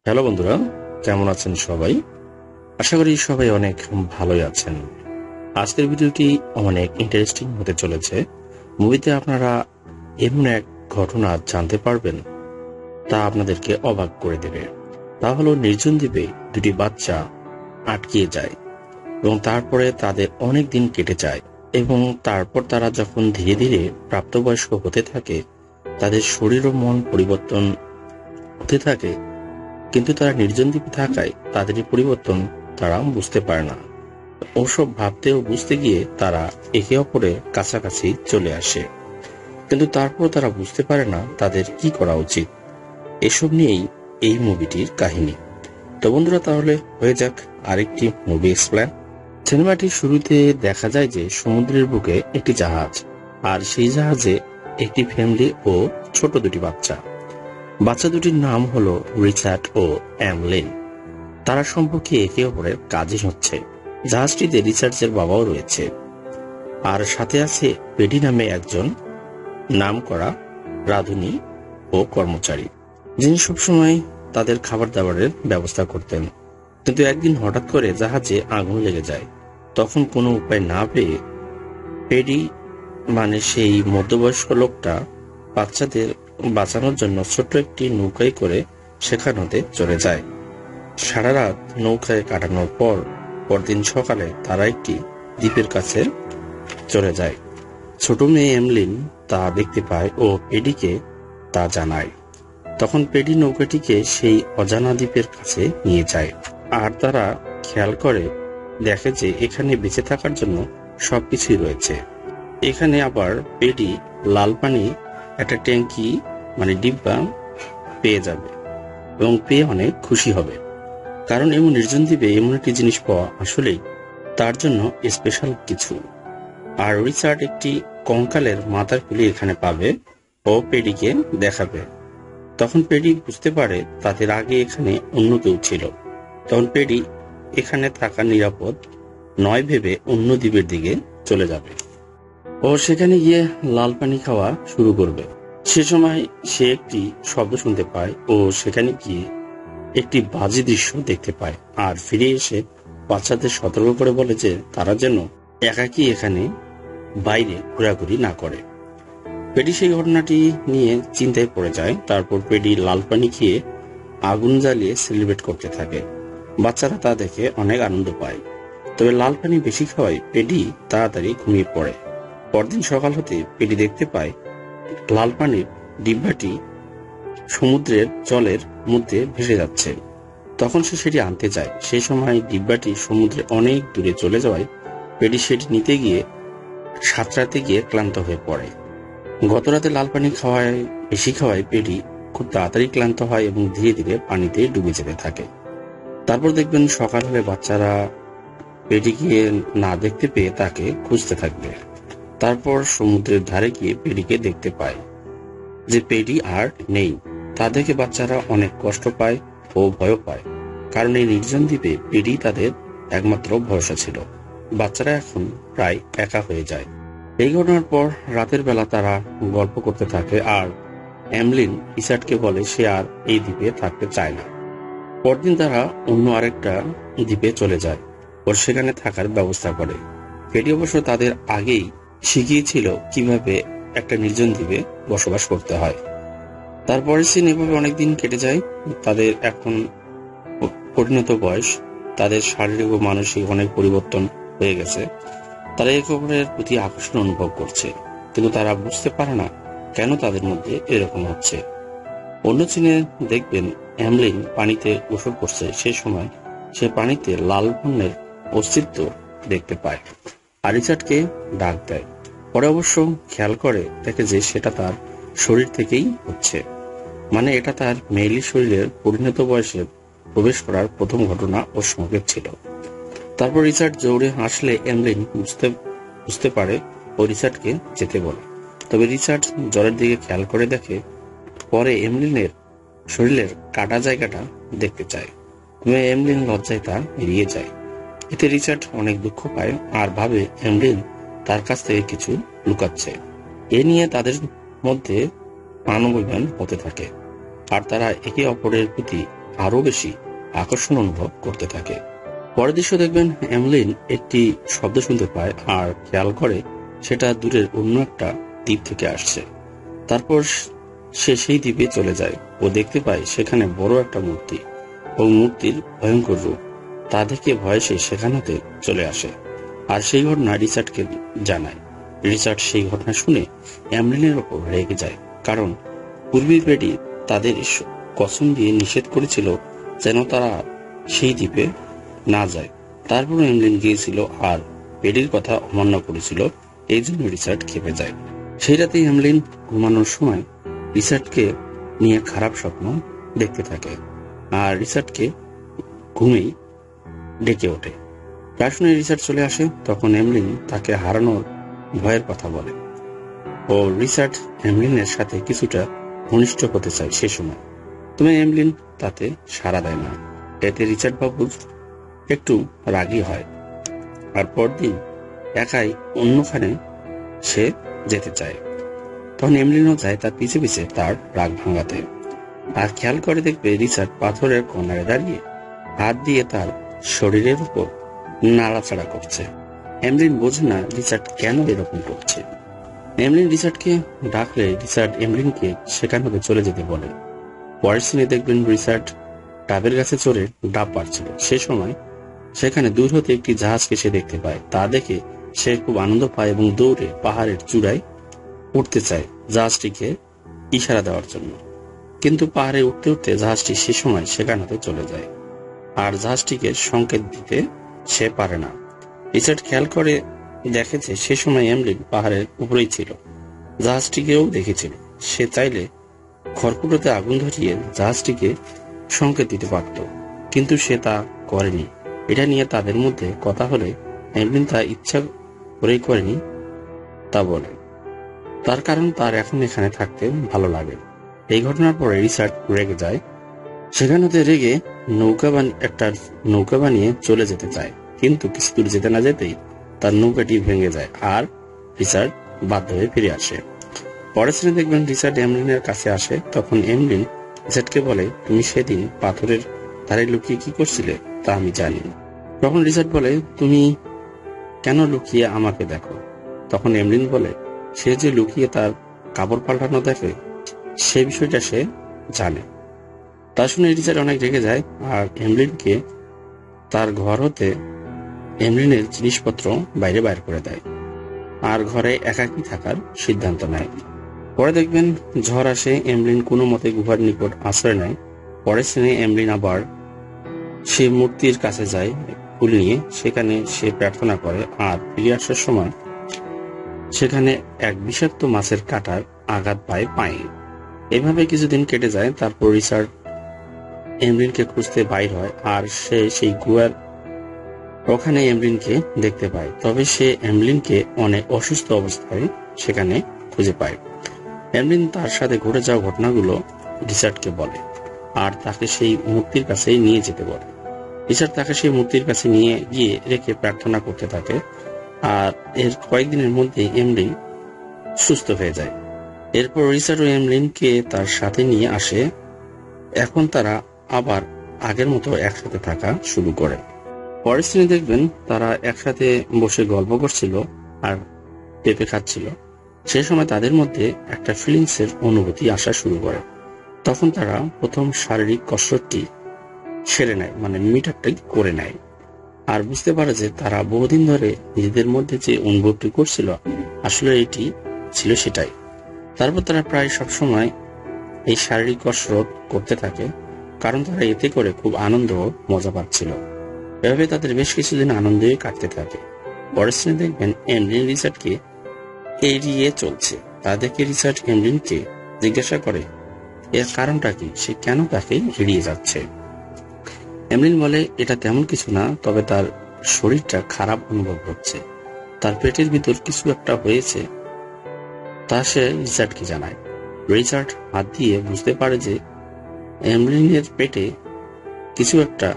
Hello বন্ধুরা, কেমন আছেন সবাই? আশা করি সবাই অনেক ভালোই আছেন। আজকের ভিডিওটি অনেক ইন্টারেস্টিং হতে চলেছে। মুভিতে আপনারা এমন এক ঘটনা জানতে পারবেন তা আপনাদেরকে অবাক করে দেবে। তা হলো, নির্জন দ্বীপে দুটি বাচ্চা আটকিয়ে যায় এবং তারপরে তাদের অনেক দিন কেটে যায় এবং তারপর তারা যখন ধীরে ধীরে প্রাপ্তবয়স্ক হতে থাকে, তাদের শরীর ও মন পরিবর্তন হতে থাকে, কিন্তু তারা নির্জন দ্বীপে থাকায় তাদের এই পরিবর্তন তারা বুঝতে পারে না। ওসব ভাবতে ও বুঝতে গিয়ে তারা একে অপরের কাছাকাছি চলে আসে, কিন্তু তারপর তারা বুঝতে পারে না তাদের কি করা উচিত। এসব নিয়েই এই মুভিটির কাহিনী। তো বন্ধুরা, তাহলে হয়ে যাক আরেকটি মুভি এক্সপ্লেন। সিনেমাটির শুরুতে দেখা যায় যে সমুদ্রের বুকে একটি জাহাজ, আর সেই জাহাজে একটি ফ্যামিলি ও ছোট দুটি বাচ্চা। বাচ্চা দুটির নাম হলো রিচার্ড ও অ্যামলিন। তারা সম্পর্কে একে অপরের কাজিন হচ্ছে। জাহাজটিতে রিচার্ডের বাবাও রয়েছে, আর সাথে আছে পেডি নামে একজন নামকরা রাঁধুনি ও কর্মচারী, যিনি সবসময় তাদের খাবার দাবারের ব্যবস্থা করতেন। কিন্তু একদিন হঠাৎ করে জাহাজে আগুন লেগে যায়। তখন কোনো উপায় না পেয়ে পেডি, মানে সেই মধ্যবয়স্ক লোকটা, বাচ্চাদের বাঁচানোর জন্য ছোট্ট একটি নৌকায় করে সেখানে চলে যায়। সারা রাত নৌকায় কাটানোর পর পরদিন সকালে তারা একটি দ্বীপের কাছে চলে যায়। ছোট মেয়ে এমলিন তা দেখতে পায় ও পেডিকে তা জানায়। তখন পেডি নৌকাটিকে সেই অজানা দ্বীপের কাছে নিয়ে যায়, আর তারা খেয়াল করে দেখে যে এখানে বেঁচে থাকার জন্য সবকিছুই রয়েছে। এখানে আবার পেডি লাল পানি একটা ট্যাঙ্কি, মানে ডিব্বা পেয়ে যাবে এবং পেয়ে অনেক খুশি হবে, কারণ এমন নির্জন দ্বীপে এমন একটি জিনিস পাওয়া আসলেই তার জন্য স্পেশাল কিছু। আর রিচার্ড একটি কঙ্কালের মাথার খুলি এখানে পাবে ও পেডিকে দেখাবে। তখন পেডি বুঝতে পারে তাদের আগে এখানে অন্য কেউ ছিল। তখন পেডি এখানে থাকা নিরাপদ নয় ভেবে অন্য দ্বীপের দিকে চলে যাবে ও সেখানে গিয়ে লাল পানি খাওয়া শুরু করবে। সে সময় সে একটি শব্দ শুনতে পায় ও সেখানে গিয়ে একটি বাজে দৃশ্য দেখতে পায়, আর ফিরে এসে বাচ্চাদের সতর্ক করে বলে যে তারা যেন একাকী এখানে বাইরে ঘোরাঘুরি না করে। পেডি সেই ঘটনাটি নিয়ে চিন্তায় পড়ে যায়। তারপর পেডি লাল পানি খেয়ে আগুন জ্বালিয়ে সেলিব্রেট করতে থাকে। বাচ্চারা তা দেখে অনেক আনন্দ পায়। তবে লাল পানি বেশি খাওয়ায় পেডি তাড়াতাড়ি ঘুমিয়ে পড়ে। পরদিন সকাল হতে পেডি দেখতে পায় লাল পানির ডিব্বাটি সমুদ্রের জলের মধ্যে ভেসে যাচ্ছে। তখন সে সেটি আনতে যায়। সেই সময় ডিব্বাটি সমুদ্রে অনেক দূরে চলে যাওয়ায় পেডি সেটি নিতে গিয়ে সাঁতরাতে গিয়ে ক্লান্ত হয়ে পড়ে। গতরাতে লাল পানি বেশি খাওয়ায় পেডি খুব তাড়াতাড়ি ক্লান্ত হয় এবং ধীরে ধীরে পানিতে ডুবে যেতে থাকে। তারপর দেখবেন সকাল হলে বাচ্চারা পেডিকে না দেখতে পেয়ে তাকে খুঁজতে থাকবে। তারপর সমুদ্রের ধারে গিয়ে পেডিকে দেখতে পায় যে পেডি আর নেই। তা দেখে বাচ্চারা অনেক কষ্ট পায় ও ভয় পায়, কারণ এই নির্জন দ্বীপে পেডি তাদের একমাত্র ভরসা ছিল। বাচ্চারা এখন প্রায় একা হয়ে যায়। এই ঘটনার পর রাতের বেলা তারা গল্প করতে থাকে, আর অ্যামলিন রিচার্ডকে বলে সে আর এই দ্বীপে থাকতে চায় না। পরদিন তারা অন্য আরেকটা দ্বীপে চলে যায় ও সেখানে থাকার ব্যবস্থা করে। পেডি অবশ্য তাদের আগেই শিখিয়েছিল কিভাবে একটা নির্জন দ্বীপে বসবাস করতে হয়। তারপরে সিন এভাবে অনেকদিন কেটে যায়। তাদের এখন পরিণত বয়স, তাদের শারীরিক ও মানসিক অনেক পরিবর্তন হয়ে গেছে। তারা একে অপরের প্রতি আকর্ষণ অনুভব করছে, কিন্তু তারা বুঝতে পারে না কেন তাদের মধ্যে এরকম হচ্ছে। অন্য সিনে দেখবেন অ্যামলিন পানিতে গোসল করছে। সে সময় সে পানিতে লাল বর্ণের অস্তিত্ব দেখতে পায় আর রিচার্ডকে ডাক দেয়। পরে অবশ্য খেয়াল করে দেখে যে সেটা তার শরীর থেকেই হচ্ছে, মানে এটা তার মেয়েলি শরীরের পরিণত বয়সে প্রবেশ করার প্রথম ঘটনা ও সংকেত ছিল। তারপর রিচার্ড জোরে হাসলে অ্যামলিন বুঝতে পারে ও রিচার্ডকে যেতে বলে। তবে রিচার্ড জলের দিকে খেয়াল করে দেখে পরে এমলিনের শরীরের কাটা জায়গাটা দেখতে চায়। তবে এমলিন লজ্জায় তা এড়িয়ে যায়। এতে রিচার্ড অনেক দুঃখ পায় আর ভাবে এমলিন তার কাছ থেকে কিছু লুকাচ্ছে। এ নিয়ে তাদের মধ্যে মানবিমান হতে থাকে, আর তারা একে অপরের প্রতি আরো বেশি আকর্ষণ অনুভব করতে থাকে। পরের দৃশ্য দেখবেন এমলিন একটি শব্দ শুনতে পায় আর খেয়াল করে সেটা দূরের অন্য একটা দ্বীপ থেকে আসছে। তারপর সে সেই দ্বীপে চলে যায় ও দেখতে পায় সেখানে বড় একটা মূর্তি ও মূর্তির ভয়ঙ্কর রূপ। তা দেখে ভয়ে সে সেখান হতে চলে আসে আর সেই ঘটনা রিচার্ডকে জানায়। রিচার্ড সেই ঘটনা শুনে এমলিনের ওপর রেগে যায়, কারণ পূর্বের বেডি তাদের কসম দিয়ে নিষেধ করেছিল যেন তারা সেই দ্বীপে না যায়। তারপর এমলিন গিয়েছিল আর বেডির কথা অমান্য করেছিল, এই জন্য রিচার্ড খেপে যায়। সেই রাতে এমলিন ঘুমানোর সময় রিচার্ডকে নিয়ে খারাপ স্বপ্ন দেখতে থাকে আর রিচার্ডকে ঘুমেই ডেকে ওঠে। তা শুনে রিচার্ড চলে আসে। তখন এমলিন তাকে হারানোর ভয়ের কথা বলে ও রিচার্ড এমলিনের সাথে কিছুটা ঘনিষ্ঠ হতে চায় সে সময়। তবে এমলিন তাতে সাড়া দেয় না। এতে রিচার্ড বাবু একটু রাগী হয় আর পরদিন একাই অন্যখানে সে যেতে চায়। তখন এমলিনও যায় তার পিছে পিছে তার রাগ ভাঙাতে। আর খেয়াল করে দেখবে রিচার্ড পাথরের কোণায় দাঁড়িয়ে হাত দিয়ে তার শরীরের উপর নাড়াচাড়া করছে। এমলিন বোঝে না রিচার্ড কেন এরকম করছে। এমলিন রিচার্ডকে ডাকলে রিচার্ড এমলিনকে সেখান থেকে চলে যেতে বলে। পরের সিনে দেখবেন রিচার্ড ডাবের গাছে চড়ে ডাব পাড়ছিল। সে সময় সেখানে দূর হতে একটি জাহাজকে সে দেখতে পায়। তা দেখে সে খুব আনন্দ পায় এবং দৌড়ে পাহাড়ের চূড়ায় উঠতে চায় জাহাজটিকে ইশারা দেওয়ার জন্য। কিন্তু পাহাড়ে উঠতে উঠতে জাহাজটি সে সময় সেখান হতে চলে যায় আর জাহাজটিকে সংকেত দিতে সে পারে না। রিচার্ড খেয়াল করে দেখে যে সে সময় এমলিন পাহাড়ের উপরেই ছিল, জাহাজটিকেও দেখেছিল। সে চাইলে খড়কুটোতে আগুন ধরিয়ে জাহাজটিকে সংকেত দিতে পারত, কিন্তু সে তা করেনি। এটা নিয়ে তাদের মধ্যে কথা হলে এমলিন তা ইচ্ছা করেই করেনি তা বলে, তার কারণ তার এখন এখানে থাকতে ভালো লাগে। এই ঘটনার পরে রিচার্ড রেগে যায়। সেখান হতে রেগে একটা নৌকা বানিয়ে চলে যেতে চায়, কিন্তু কিছু দূর যেতে না যেতেই তার নৌকাটি ভেঙে যায় আর রিচার্ড বাধ্য হয়ে ফিরে আসে। পরের সিনে দেখবেন রিচার্ড এমলিনের কাছে আসে। তখন এমলিন রিচার্ডকে বলে, তুমি সেদিন পাথরের ধারে লুকিয়ে কি করছিলে তা আমি জানি। তখন রিচার্ড বলে, তুমি কেন লুকিয়ে আমাকে দেখো? তখন এমলিন বলে, সে যে লুকিয়ে তার কাপড় পাল্টানো দেখে সে বিষয়টা সে জানে। তা শুনে রিচার্ড অনেক রেগে যায় আর এমলিনকে তার ঘর হতে এমলিনের জিনিসপত্র বাইরে বাইর করে দেয় আর ঘরে একাকী থাকার সিদ্ধান্ত নেয়। পরে দেখবেন ঝড় আসে, এমলিন কোনো মতে গুহার নিকট আশ্রয় নেয়। পরের সিনে এমলিন আবার সে মূর্তির কাছে যায় ফুল নিয়ে, সেখানে সে প্রার্থনা করে আর ফিরে আসার সময় সেখানে এক বিষাক্ত মাছের কাঁটার আঘাত পায় পায়ে। এভাবে কিছুদিন কেটে যায়। তারপর রিচার্ড এমলিনকে খুঁজতে বাইর হয় আর সে সেই গুহার ওখানে এমলিনকে দেখতে পায়। তবে সে এমলিনকে অনেক অসুস্থ অবস্থায় সেখানে খুঁজে পায়। এমলিন তার সাথে ঘটে যাওয়া ঘটনাগুলো রিচার্ডকে বলে আর তাকে সেই মূর্তির কাছে নিয়ে যেতে বলে। রিচার্ড তাকে সেই মূর্তির কাছে নিয়ে গিয়ে রেখে প্রার্থনা করতে থাকে আর এর কয়েকদিনের মধ্যে এমলিন সুস্থ হয়ে যায়। এরপর রিচার্ড ও এমলিনকে তার সাথে নিয়ে আসে। এখন তারা আবার আগের মতো একসাথে থাকা শুরু করে। পরের সিনে দেখবেন তারা একসাথে বসে গল্প করছিল আর পেঁপে খাচ্ছিল। সে সময় তাদের মধ্যে একটা ফিলিংসের অনুভূতি আসা শুরু করে। তখন তারা প্রথম শারীরিক কসরতটি সেরে নেয়, মানে মিটারটাই করে নেয় আর বুঝতে পারে যে তারা বহুদিন ধরে নিজেদের মধ্যে যে অনুভবটি করছিল আসলে এটি ছিল সেটাই। তারপর তারা প্রায় সবসময় এই শারীরিক কসরত করতে থাকে, কারণ তারা এতে করে খুব আনন্দ ও মজা পাচ্ছিল। এভাবে তাদের বেশ কিছুদিন আনন্দে কাটতে থাকে। পরের সিনে দেখবেন এমলিন রিচার্ডকে এড়িয়ে চলছে। তা দেখে রিচার্ড এমলিনকে জিজ্ঞাসা করে এর কারণটা কি, সে কেন তাকে এড়িয়ে যাচ্ছে। এমলিন বলে, এটা তেমন কিছু না, তবে তার শরীরটা খারাপ অনুভব হচ্ছে, তার পেটের ভিতর কিছু একটা হয়েছে, তা সে রিচার্ডকে জানায়। রিচার্ড হাত দিয়ে বুঝতে পারে যে এমলিনের পেটে কিছু একটা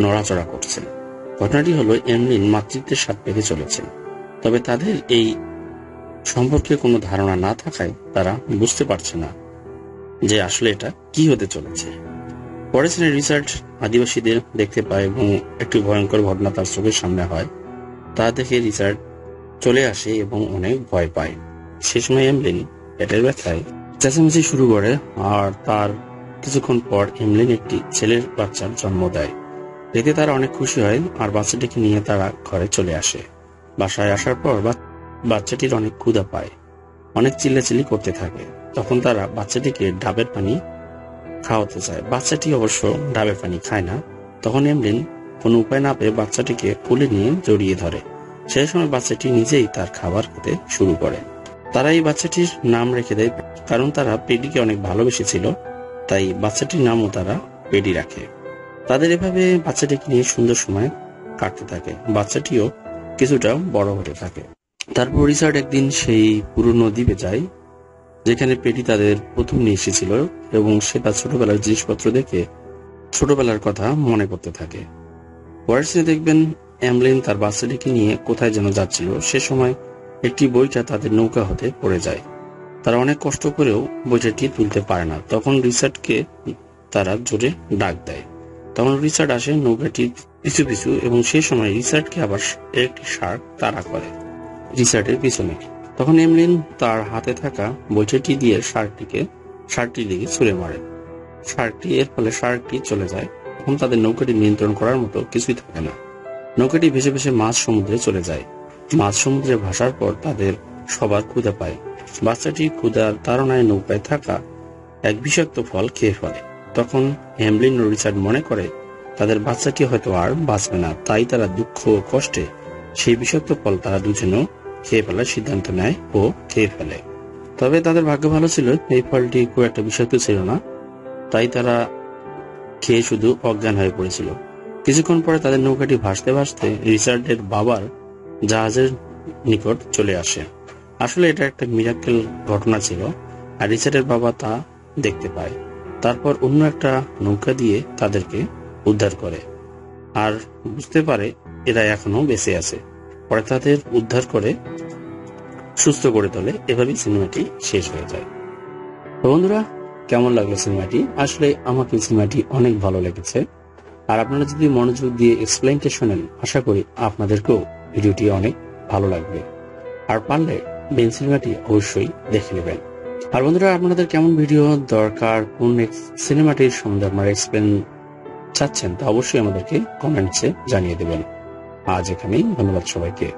নড়াচড়া করছে। ঘটনাটি হলো এমলিন মাতৃত্বের স্বাদ পেতে চলেছে, তবে তাদের এই সম্পর্কে কোনো ধারণা না থাকায় তারা বুঝতে পারছে না যে আসলে এটা কি হতে চলেছে। পরের সিনে রিচার্ড আদিবাসীদের দেখতে পায় এবং একটি ভয়ঙ্কর ঘটনা তার চোখের সামনে হয়। তা দেখে রিচার্ড চলে আসে এবং অনেক ভয় পায়। সে সময় এমলিন পেটের ব্যথায় চেঁচামেচি শুরু করে, আর তার কিছুক্ষণ পর এমলিন একটি ছেলের বাচ্চার জন্ম দেয়। এতে তারা অনেক খুশি হয় আর বাচ্চাটিকে নিয়ে তারা ঘরে চলে আসে। বাসায় আসার পর বাচ্চাটির অনেক ক্ষুধা পায়, অনেক চিল্লাচিল্লি করতে থাকে। তখন তারা বাচ্চাটিকে ডাবের পানি খাওয়াতে চায়। বাচ্চাটি অবশ্য ডাবের পানি খায় না। তখন এমলিন কোনো উপায় না পেয়ে বাচ্চাটিকে কোলে নিয়ে জড়িয়ে ধরে। সেই সময় বাচ্চাটি নিজেই তার খাবার খেতে শুরু করে। তারা এই বাচ্চাটির নাম রেখে দেয়, কারণ তারা পেডিকে অনেক ভালোবেসেছিল, তাই বাচ্চাটির নামও তারা পেডি রাখে। তাদের এভাবে বাচ্চাটিকে নিয়ে সুন্দর সময় কাটতে থাকে। বাচ্চাটিও কিছুটা বড় হতে থাকে। তারপর রিচার্ড একদিন সেই পুরনো দ্বীপে যায় যেখানে পেডি তাদের প্রথম নিয়ে এসেছিল, এবং সে তার ছোটবেলার জিনিসপত্র দেখে ছোটবেলার কথা মনে করতে থাকে। পরের সিনে দেখবেন এমলিন তার বাচ্চাটিকে নিয়ে কোথায় যেন যাচ্ছিল। সে সময় একটি বইটা তাদের নৌকা হতে পড়ে যায়। তারা অনেক কষ্ট করেও বইটাটি তুলতে পারে না। তখন রিচার্ডকে তারা জোরে ডাক দেয়। তখন রিচার্ড আসে নৌকাটির পিছু পিছু, এবং সেই সময় রিচার্ডকে আবার একটি শার্ক তাড়া করে রিচার্ডের পিছনে। তখন এমলিন তার হাতে থাকা বইটাটি দিয়ে শার্কটির দিকে ছুঁড়ে মারে। এর ফলে শার্কটি চলে যায়। তখন তাদের নৌকাটি নিয়ন্ত্রণ করার মতো কিছুই থাকে না। নৌকাটি ভেসে ভেসে মাঝ সমুদ্রে চলে যায়। মাঝ সমুদ্রে ভাসার পর তাদের সবার ক্ষুধা পায়। বাচ্চাটি ক্ষুধার তাড়নায় নৌকায় থাকা এক বিষাক্ত ফল খেয়ে ফেলে। তখন এমলিন ও রিচার্ড মনে করে তাদের বাচ্চাটি হয়তো আর বাঁচবে না, তাই তারা দুঃখ ও কষ্টে সেই বিষাক্ত ফল তারা দুজনেও খেয়ে ফেলার সিদ্ধান্ত নেয় ও খেয়ে ফেলে। তবে তাদের ভাগ্য ভালো ছিল, এই ফলটি খুব একটা বিষাক্ত ছিল না, তাই তারা খেয়ে শুধু অজ্ঞান হয়ে পড়েছিল। কিছুক্ষণ পরে তাদের নৌকাটি ভাসতে ভাসতে রিচার্ডের বাবার জাহাজের নিকট চলে আসে। আসলে এটা একটা মিরাক্কেল ঘটনা ছিল, আর রিচার্ডের বাবা তা দেখতে পায়। তারপর অন্য একটা নৌকা দিয়ে তাদেরকে উদ্ধার করে আর বুঝতে পারে এরা এখনো বেঁচে আছে। পরে তাদের উদ্ধার করে সুস্থ করে তোলে। এভাবেই সিনেমাটি শেষ হয়ে যায়। তো বন্ধুরা, কেমন লাগলো সিনেমাটি? আসলে আমাকে সিনেমাটি অনেক ভালো লেগেছে। আর আপনারা যদি মনোযোগ দিয়ে এক্সপ্লেইনটা শোনেন, আশা করি আপনাদেরকেও ভিডিওটি অনেক ভালো লাগবে। আর পারলে বেন সিনেমাটি অবশ্যই দেখে নেবেন। আর বন্ধুরা, আপনাদের কেমন ভিডিও দরকার, কোন সিনেমাটির সম্বন্ধে আপনারা এক্সপ্লেন চাচ্ছেন, তা অবশ্যই আমাদেরকে কমেন্টসে জানিয়ে দেবেন। আজ এখানেই, ধন্যবাদ সবাইকে।